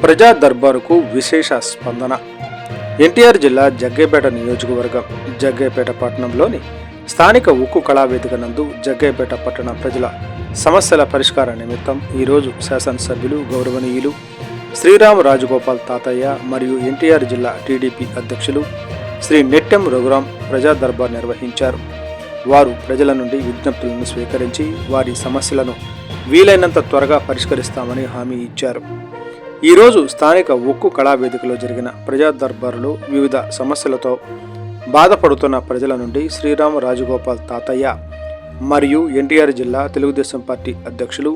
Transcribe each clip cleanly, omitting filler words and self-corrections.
ప్రజా దర్బారుకు విశేష స్పందన. ఎన్టీఆర్ జిల్లా జగ్గయ్యపేట నియోజకవర్గం జగ్గయ్యపేట పట్టణంలోని స్థానిక ఉక్కు కళావేదిక నందు జగ్గయ్యపేట పట్టణ ప్రజల సమస్యల పరిష్కార నిమిత్తం ఈరోజు శాసనసభ్యులు గౌరవనీయులు శ్రీరామ రాజగోపాల్ తాతయ్య మరియు ఎన్టీఆర్ జిల్లా టీడీపీ అధ్యక్షులు శ్రీ నెట్టెం రఘురాం ప్రజా దర్బార్ నిర్వహించారు. వారు ప్రజల నుండి విజ్ఞప్తులను స్వీకరించి వారి సమస్యలను వీలైనంత త్వరగా పరిష్కరిస్తామని హామీ ఇచ్చారు. ఈరోజు స్థానిక ఉక్కు కళావేదికలో జరిగిన ప్రజా దర్బారులో వివిధ సమస్యలతో బాధపడుతున్న ప్రజల నుండి శ్రీరామ రాజగోపాల్ తాతయ్య మరియు ఎన్టీఆర్ జిల్లా తెలుగుదేశం పార్టీ అధ్యక్షులు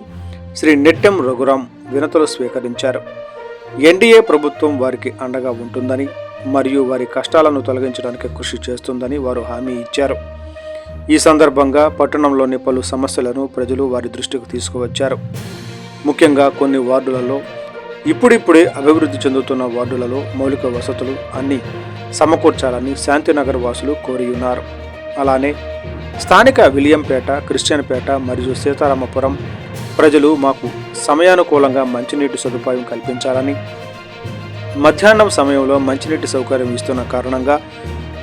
శ్రీ నెట్టెం రఘురాం వినతులు స్వీకరించారు. ఎన్డీఏ ప్రభుత్వం వారికి అండగా ఉంటుందని మరియు వారి కష్టాలను తొలగించడానికి కృషి చేస్తుందని వారు హామీ ఇచ్చారు. ఈ సందర్భంగా పట్టణంలోని పలు సమస్యలను ప్రజలు వారి దృష్టికి తీసుకువచ్చారు. ముఖ్యంగా కొన్ని వార్డులలో ఇప్పుడిప్పుడే అభివృద్ధి చెందుతున్న వార్డులలో మౌలిక వసతులు అన్నీ సమకూర్చాలని శాంతినగర్ వాసులు కోరి ఉన్నారు. అలానే స్థానిక విలియంపేట, క్రిస్టియన్పేట మరియు సీతారామపురం ప్రజలు మాకు సమయానుకూలంగా మంచినీటి సదుపాయం కల్పించాలని, మధ్యాహ్నం సమయంలో మంచినీటి సౌకర్యం ఇస్తున్న కారణంగా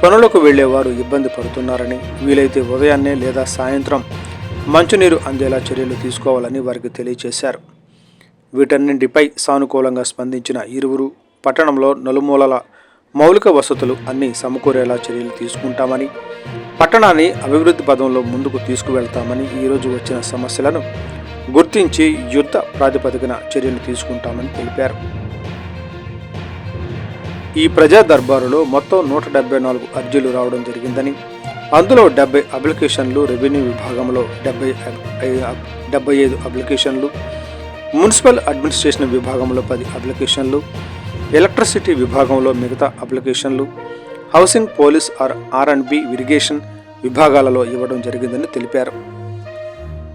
పనులకు వెళ్లేవారు ఇబ్బంది పడుతున్నారని, వీలైతే ఉదయాన్నే లేదా సాయంత్రం మంచినీరు అందేలా చర్యలు తీసుకోవాలని వారికి తెలియజేశారు. వీటన్నింటిపై సానుకూలంగా స్పందించిన ఇరువురు పట్టణంలో నలుమూలల మౌలిక వసతులు అన్నీ సమకూరేలా చర్యలు తీసుకుంటామని, పట్టణాన్ని అభివృద్ధి పదంలో ముందుకు తీసుకువెళ్తామని, ఈరోజు వచ్చిన సమస్యలను గుర్తించి యుద్ధ ప్రాతిపదికన చర్యలు తీసుకుంటామని తెలిపారు. ఈ ప్రజా దర్బారులో మొత్తం 174 అర్జీలు రావడం జరిగిందని, అందులో 70 అప్లికేషన్లు రెవెన్యూ విభాగంలో, 75 అప్లికేషన్లు మున్సిపల్ అడ్మినిస్ట్రేషన్ విభాగంలో, 10 అప్లికేషన్లు ఎలక్ట్రిసిటీ విభాగంలో మిగతా అప్లికేషన్లు హౌసింగ్, పోలీస్, ఆర్&బి, ఇరిగేషన్ విభాగాలలో ఇవ్వడం జరిగిందని తెలిపారు.